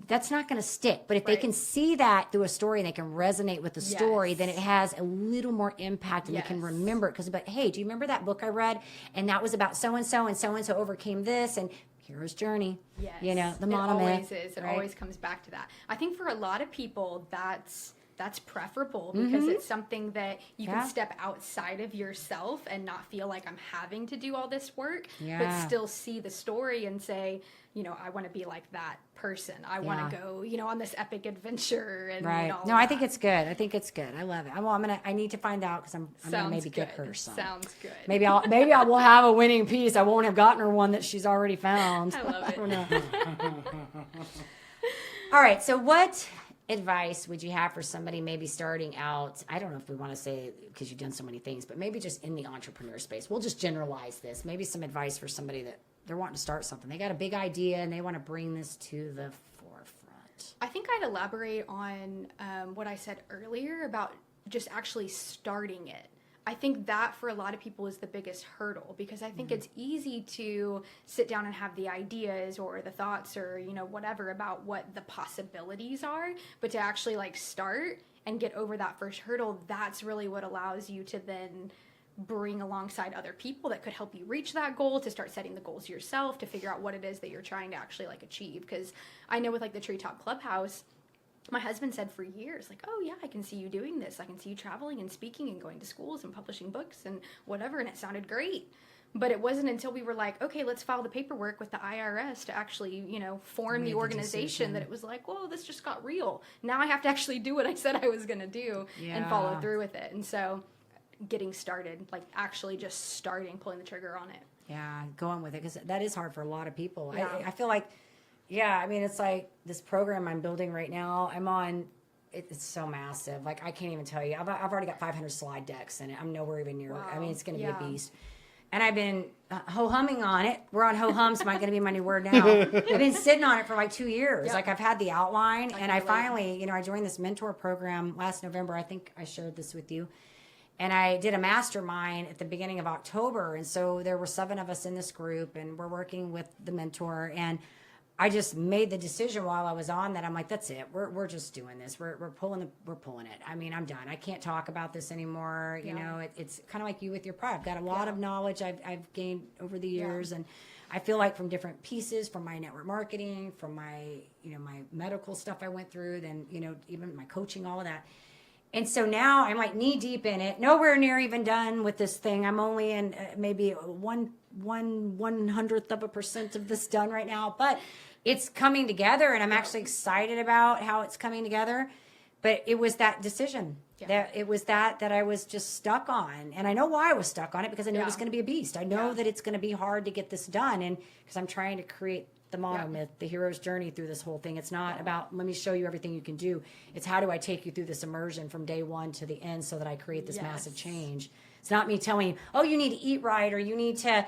that's not going to stick. But if they Right. can see that through a story and they can resonate with the story, Yes. then it has a little more impact and they can Yes. remember it. But hey, do you remember that book I read? And that was about so-and-so and so-and-so overcame this and hero's journey. Yes. You know, the It monomyth. always is. It right? always comes back to that. I think for a lot of people, that's preferable because it's something that you Mm-hmm. Yeah. can step outside of yourself and not feel like I'm having to do all this work, Yeah. but still see the story and say, you know, I want to be like that person. I want Yeah. to go, you know, on this epic adventure and Right. all No, I that. think it's good. I think it's good. I love it. I need to find out because I'm gonna Sounds maybe get good. her some. Sounds good. Maybe I will have a winning piece. I won't have gotten her one that she's already found. I love it. don't know. All right. So what advice would you have for somebody maybe starting out? I don't know if we want to say because you've done so many things, but maybe just in the entrepreneur space. We'll just generalize this. Maybe some advice for somebody that they're wanting to start something. They got a big idea and they want to bring this to the forefront. I think I'd elaborate on what I said earlier about just actually starting it. I think that for a lot of people is the biggest hurdle because I think it's easy to sit down and have the ideas or the thoughts or, you know, whatever about what the possibilities are, but to actually like start and get over that first hurdle, that's really what allows you to then bring alongside other people that could help you reach that goal, to start setting the goals yourself, to figure out what it is that you're trying to actually like achieve. Because I know with like the Treetop Clubhouse, my husband said for years, like, oh yeah, I can see you doing this. I can see you traveling and speaking and going to schools and publishing books and whatever. And it sounded great. But it wasn't until we were like, okay, let's file the paperwork with the IRS to actually, you know, form Made the the organization decision. that it was like, whoa, this just got real. Now I have to actually do what I said I was going to do and follow Yeah. through with it. And so getting started, like actually just starting, pulling the trigger on it. Yeah, going with it because that is hard for a lot of people. Yeah. I feel like, yeah, I mean, it's like this program I'm building right now. I'm on. It's so massive. Like I can't even tell you. I've already got 500 slide decks in it. I'm nowhere even near. I mean, it's going to be a beast. And I've been ho-humming on it. We're on ho-hums. Might going to be my new word now. I've been sitting on it for like 2 years. Yep. Like I've had the outline, and I relate. finally, you know, I joined this mentor program last November. I think I shared this with you. And I did a mastermind at the beginning of October. And so there were 7 of us in this group, and we're working with the mentor. And I just made the decision while I was on that. I'm like, that's it. We're just doing this. We're pulling it. I mean, I'm done. I can't talk about this anymore. You know, it's kind of like you with your pride. I've got a lot of knowledge I've gained over the years, and I feel like from different pieces, from my network marketing, from my, you know, my medical stuff I went through, then, you know, even my coaching, all of that. And so now I'm like knee deep in it, nowhere near even done with this thing. I'm only in maybe 1/100% of this done right now, but it's coming together, and I'm actually excited about how it's coming together. But it was that decision that I was just stuck on, and I know why I was stuck on it because I know it's going to be a beast. I know that it's going to be hard to get this done, and because I'm trying to create the monomyth, the hero's journey through this whole thing. It's not about let me show you everything you can do. It's how do I take you through this immersion from day one to the end so that I create this massive change. It's not me telling you, oh, you need to eat right, or you need to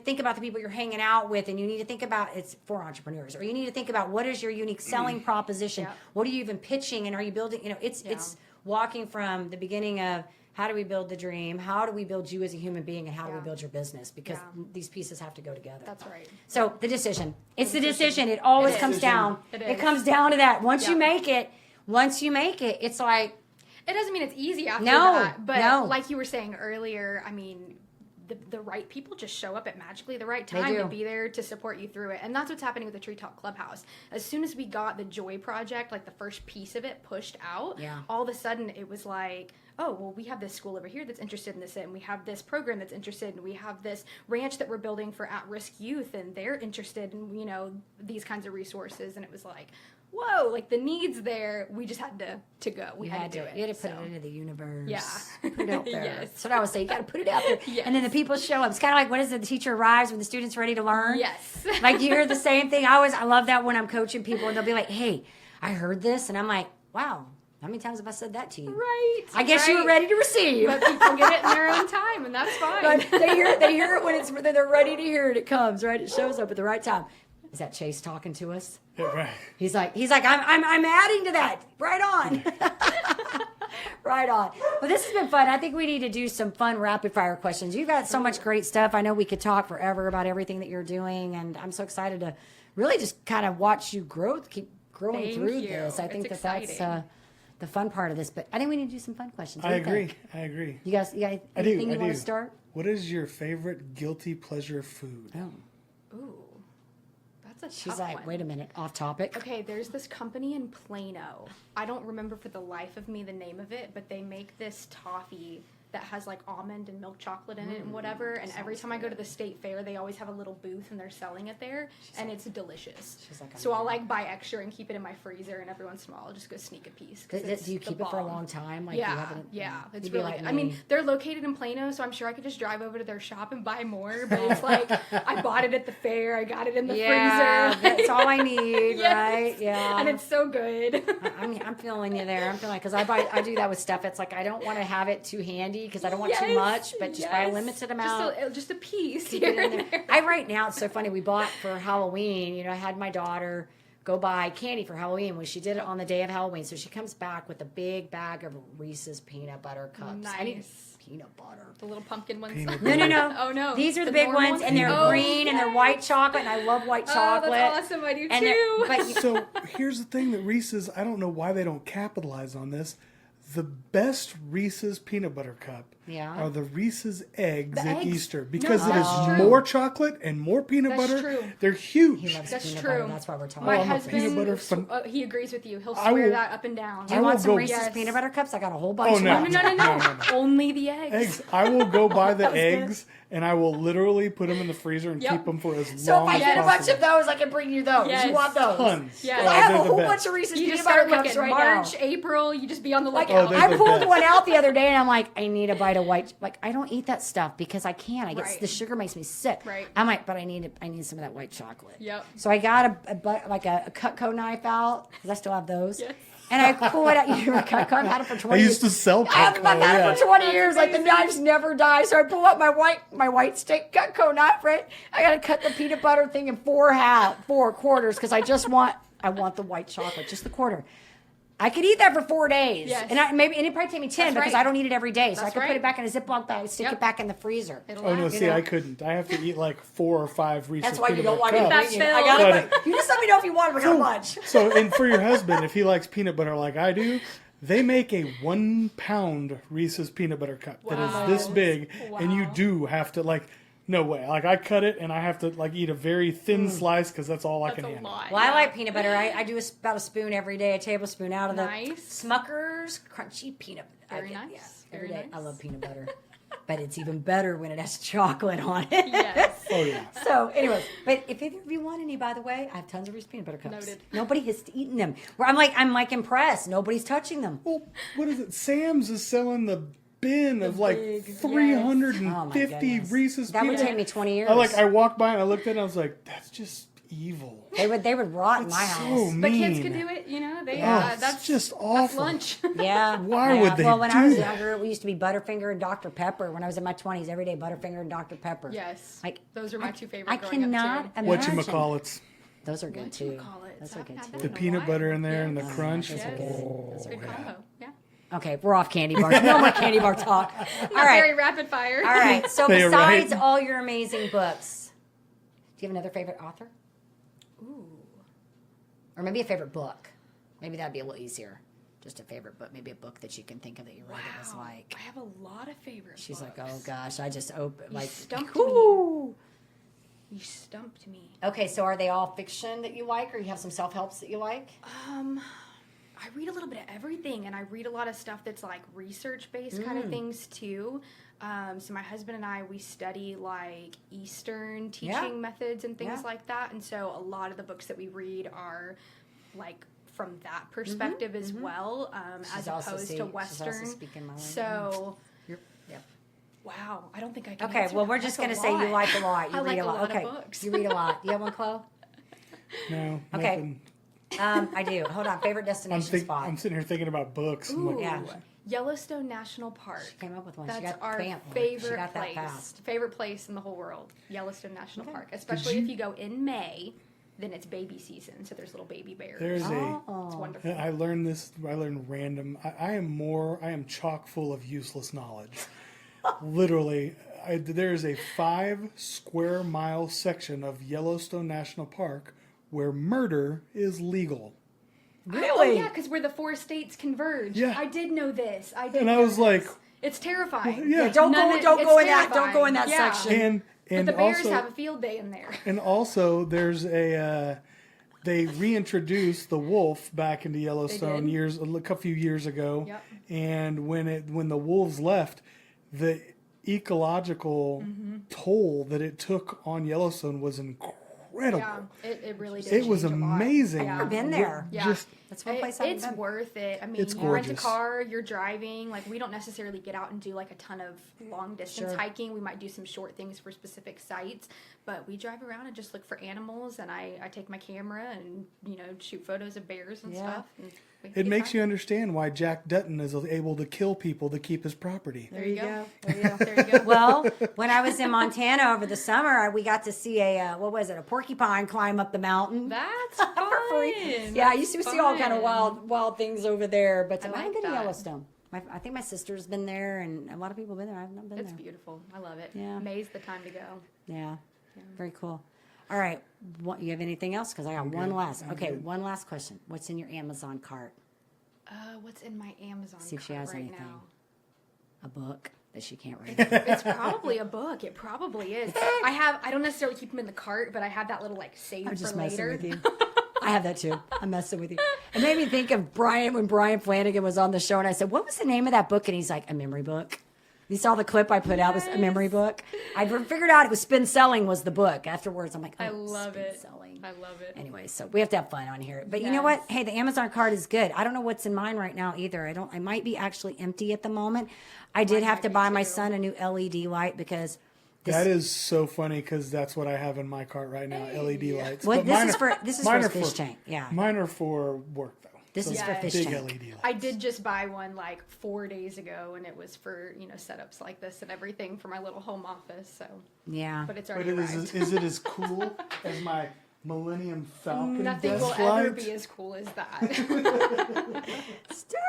think about the people you're hanging out with, and you need to think about it's for entrepreneurs, or you need to think about what is your unique selling proposition. What are you even pitching, and are you building? You know, it's walking from the beginning of how do we build the dream, how do we build you as a human being, and how do we build your business, because these pieces have to go together. That's right. So the decision, it's the decision. It always comes down. It comes down to that. Once you make it, it's like. It doesn't mean it's easy after No, that, but no. like you were saying earlier, I mean, the right people just show up at magically the right time to be there to support you through it. And that's what's happening with the Tree Talk Clubhouse. As soon as we got the Joy Project, like the first piece of it pushed out, all of a sudden it was like, oh, well, we have this school over here that's interested in this, and we have this program that's interested, and we have this ranch that we're building for at-risk youth, and they're interested in, you know, these kinds of resources. And it was like, whoa, like the need's there. We just had to go. We had to do it. You had to put it into the universe. Yeah. Put it out there. Yes. That's what I would say. You got to put it out there. Yes. And then the people show up. It's kind of like, what is it? The teacher arrives when the student's ready to learn. Yes. Like you hear the same thing. I love that when I'm coaching people and they'll be like, hey, I heard this. And I'm like, wow. How many times have I said that to you? Right. I guess you were ready to receive. But people get it in their own time, and that's fine. But they hear it when they're ready to hear it. It comes, right? It shows up at the right time. Is that Chase talking to us? Yeah, right. He's like, I'm adding to that. Right on. Right on. Well, this has been fun. I think we need to do some fun rapid fire questions. You've got so much great stuff. I know we could talk forever about everything that you're doing, and I'm so excited to really just kind of watch you grow, keep growing through this. I think that's the fun part of this. But I think we need to do some fun questions. What do you think? I agree. You guys anything you want to start? What is your favorite guilty pleasure food? Oh. Ooh, that's a She's tough like, one. wait a minute, off topic. Okay, there's this company in Plano. I don't remember for the life of me the name of it, but they make this toffee that has like almond and milk chocolate in it and whatever. And every time I go to the state fair, they always have a little booth and they're selling it there, and it's delicious. So I'll like buy extra and keep it in my freezer, and every once in a while I'll just go sneak a piece. Do you keep it for a long time? Like yeah, it's really good. I mean, they're located in Plano, so I'm sure I could just drive over to their shop and buy more. But it's like I bought it at the fair, I got it in the freezer. That's all I need, Yes. right? Yeah, and it's so good. I'm feeling you there. I'm feeling because I do that with stuff. It's like I don't want to have it too handy because I don't want too much, but just buy a limited amount. Just a piece Keep here it in and there. there. Right now, it's so funny. We bought for Halloween. You know, I had my daughter go buy candy for Halloween. When she did it on the day of Halloween, so she comes back with a big bag of Reese's peanut butter cups. Nice. I need peanut butter. The little pumpkin ones. No. Oh no. These are the big normal ones, and they're green and they're white chocolate, and I love white chocolate. Oh, that's awesome. I do And too. So here's the thing that Reese's, I don't know why they don't capitalize on this. The best Reese's peanut butter cup are the Reese's eggs at Easter because it is more chocolate and more peanut butter. True. They're huge. He loves That's peanut true. butter. That's why we're talking. My I'm a husband, peanut butter he agrees with you. He'll swear that up and down. Do you want some go- Reese's Yes. peanut butter cups? I got a whole bunch. Oh, of no. them. No. Only the eggs. Eggs. I will go buy the That was good. eggs and I will literally put them in the freezer and Yep. keep them for as So long if I as get a bunch possible. of those, I can bring you those. Yes. You want those? Tons. Yes. I have they're a the whole best. bunch of Reese's You peanut just butter start cups looking right March, now. April. You just be on the Like lookout. they're I the pulled best. one out the other day, and I'm like, I need a bite of white. Like I don't eat that stuff because I can't. I get Right. the sugar makes me sick. Right. I'm like, but I need some of that white chocolate. Yep. So I got a Cutco knife out because I still have those. Yes. And I pull it out. You know, Cutco. I've had it for 20 I years. used to sell I've Cutco, had yeah. it for 20 years. Like the amazing. knives never die. So I pull out my white steak Cutco knife, right? I got to cut the peanut butter thing in four quarters because I want the white chocolate, just the quarter. I could eat that for 4 days. Yes. And it'd probably take me 10 That's because right. I don't eat it every day. So I That's could put right. it back in a Ziploc bag, stick Yep. it back in the freezer. It'll Oh no! last. See, know? I couldn't. I have to eat like 4 or 5 Reese's That's why you peanut don't want butter to cups. eat That's it. I Phil. got it. You just let me know if you want it, but how much? So, and for your husband, if he likes peanut butter like I do, they make a 1 pound Reese's peanut butter cup that Wow. is this big, and you Wow. do have to like, no way. Like I cut it and I have to like eat a very thin slice because that's all I That's can a handle. lot. Well, I like peanut butter. I do about a spoon every day, a tablespoon out of the Nice. Smucker's crunchy peanut butter. Very nice. Yeah, every Very day. I nice. love peanut butter. But it's even better when it has chocolate on it. Yes. Oh yeah. So, anyways, but if either of you want any, by the way, I have tons of Reese's peanut butter cups. Noted. Nobody has eaten them. Where I'm like impressed. Nobody's touching them. Well, what is it? Sam's is selling the bin of like big- 350 Oh my goodness. Reese's That would peanut. take me 20 years. I walked by and I looked at it and I was like, that's just evil. They would rot in my It's house. so mean. But kids can do it, you know. They Yeah. It's that's just That's awful. lunch. Yeah. Why yeah. would they Well, when do I was that? younger, we used to be Butterfinger and Dr. Pepper. When I was in my 20s, every day Butterfinger and Dr. Pepper. Yes. Like Those are my two favorite. I growing cannot up too. imagine. Whatchamacallits. Those are good too. Whatchamacallits. Those are I good haven't too. had The that in a peanut while. butter in there and the Yes. crunch. Yes. Oh, That's a good yeah. combo. Yeah. Okay, we're off candy bars. No more candy bar talk. All Not very right. rapid fire. All right. So You're besides right. all your amazing books, do you have another favorite author? Ooh. Or maybe a favorite book? Maybe that'd be a little easier. just a favorite book, maybe a book that you can think of that you read that was like. I have a lot of favorite She's books. like, oh gosh, I just opened like. Stumped Whoo! me. You stumped me. Okay, so are they all fiction that you like, or you have some self helps that you like? I read a little bit of everything, and I read a lot of stuff that's like research-based kind of things too. So my husband and I, we study like Eastern teaching methods and things like that. And so a lot of the books that we read are like from that perspective as well, as opposed to Western. She's also speaking my language. So, Yep. wow, I don't think I can Okay, answer well, that. we're just That's going to a say you lot. like a lot. You I read like a lot. of Okay, books. you read a lot. You have one, Chloe? No. Okay. Nothing. I do. Hold on. Favorite destination spot. I'm sitting here thinking about books. I'm like, Ooh, Yeah. Yellowstone National Park. She came up with one. That's She got our bam, She favorite got that place. fast. Favorite place in the whole world, Yellowstone National Okay. Park. Especially if you go in May, then it's baby season, so there's little baby bears. there's It's Oh. wonderful. I learned this. I learned random. I am chock full of useless knowledge. Literally, there is a 5 square mile section of Yellowstone National Park where murder is legal. Oh yeah, because where the 4 states converge. Yeah. I did know this. I did. And I know was this. like, it's terrifying. yeah. Don't None go. of- Don't it's go in that. Don't go in that terrifying. Yeah. section. And But the bears also, have a field day in there. and also there's a they reintroduced the wolf back into Yellowstone did? a few years ago. Yep. And when the wolves left, the ecological toll that it took on Yellowstone was incredible. Yeah, it really did. It was change a lot. amazing. Yeah. I've been there. Yeah. Just That's one place I've It's been. worth it. I mean, It's you rent a gorgeous. car, you're driving. Like, we don't necessarily get out and do like a ton of long distance Sure. hiking. We might do some short things for specific sites, but we drive around and just look for animals. And I take my camera and shoot photos of bears and Yeah. stuff. And we it get makes you time. understand why Jack Dutton is able to kill people to keep his property. There you go. There you go. There you go. Well, when I was in Montana over the summer, we got to see a porcupine climb up the mountain. That's For fun. free. Yeah, I used to see all kind of wild things over there. But I I like haven't been to that. Yellowstone. I think my sister's been there, and a lot of people have been there. I've not been It's there. beautiful. I love it. Yeah. May's the time to go. Yeah, very cool. All right, you have anything else? Because I got one last. Okay, one last question. What's in your Amazon cart? What's in my Amazon See if she cart has right anything. now? A book that she can't read. It's probably a book. It probably is. I don't necessarily keep them in the cart, but I have that little like save I'm for just later. messing with you. I have that too. I'm messing with you. It made me think of Brian when Brian Flanagan was on the show, and I said, "What was the name of that book?" And he's like, "A memory book." You saw the clip I put out, this a memory book. I figured out it was Spin Selling was the book. Afterwards, I'm like, oh, I love Spin it. Selling. I love it. Anyway, so we have to have fun on here. But you know what? Hey, the Amazon card is good. I don't know what's in mine right now either. I might be actually empty at the moment. I did have to buy my son a new LED light because That is so funny because that's what I have in my cart right now, LED lights. Well, But this mine is are- for a mine are fish for- tank. Yeah. Mine are for work though. This is for fish big tank. LED lights. I did just buy one like 4 days ago, and it was for setups like this and everything for my little home office. So, Yeah. but it's But already arrived. is it as cool as my Millennium Falcon Nothing desk will light? ever be as cool as that. Star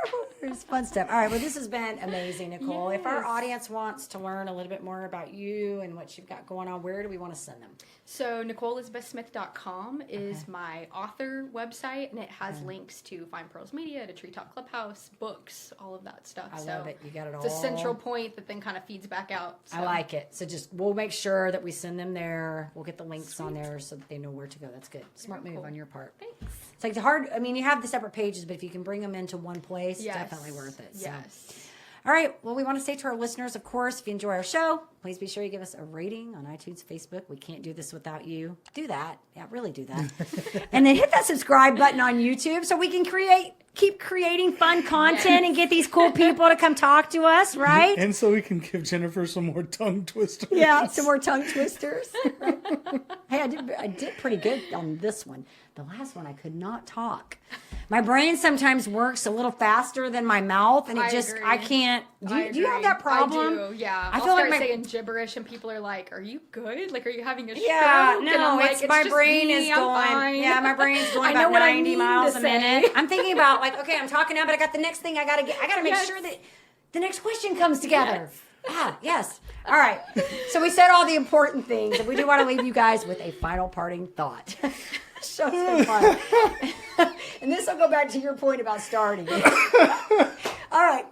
Wars, fun stuff. All right, well, this has been amazing, Nicole. If our Yes. audience wants to learn a little bit more about you and what you've got going on, where do we want to send them? So NicoleElizabethSmith.com is my author website, and it has links to Find Pearls Media, to Tree Talk Clubhouse, books, all of that stuff. I love it. You got it all. It's a central point that then kind of feeds back out. I like it. So we'll make sure that we send them there. We'll get the links on there so that they know where to go. That's good. Smart move cool. on your part. Thanks. It's like hard. I mean, you have the separate pages, but if you can bring them into one place, Yes. definitely worth it. So. Yes. All right. Well, we want to say to our listeners, of course, if you enjoy our show, please be sure you give us a rating on iTunes, Facebook. We can't do this without you. Do that. Yeah, really do that. And then hit that subscribe button on YouTube so we can keep creating fun content and get these cool people to come talk to us, right? And so we can give Jennifer some more tongue twisters. Yeah, some more tongue twisters. Hey, I did pretty good on this one. The last one, I could not talk. My brain sometimes works a little faster than my mouth, and I I agree. can't. Do you have agree. that problem? I do, yeah. I I'll feel like start my saying gibberish, and people are like, "Are you good? Like, are you having a stroke?" yeah, And no, I'm like, it's my just brain me, is I'm going. fine. Yeah, my brain's going I know about what I 90 mean miles to a say. minute. I'm thinking about like, okay, I'm talking now, but I got the next thing I gotta make Yes. sure that the next question comes together. Yes. All right. So we said all the important things, and we do want to leave you guys with a final parting thought. Show's been fun. And this will go go back to your point about starting. All right.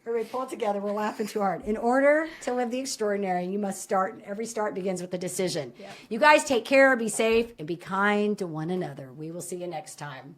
Everybody pull it together. We're laughing too hard. In order to live the extraordinary, you must start. Every start begins with a decision. You guys take care, be safe, and be kind to one another. We will see you next time.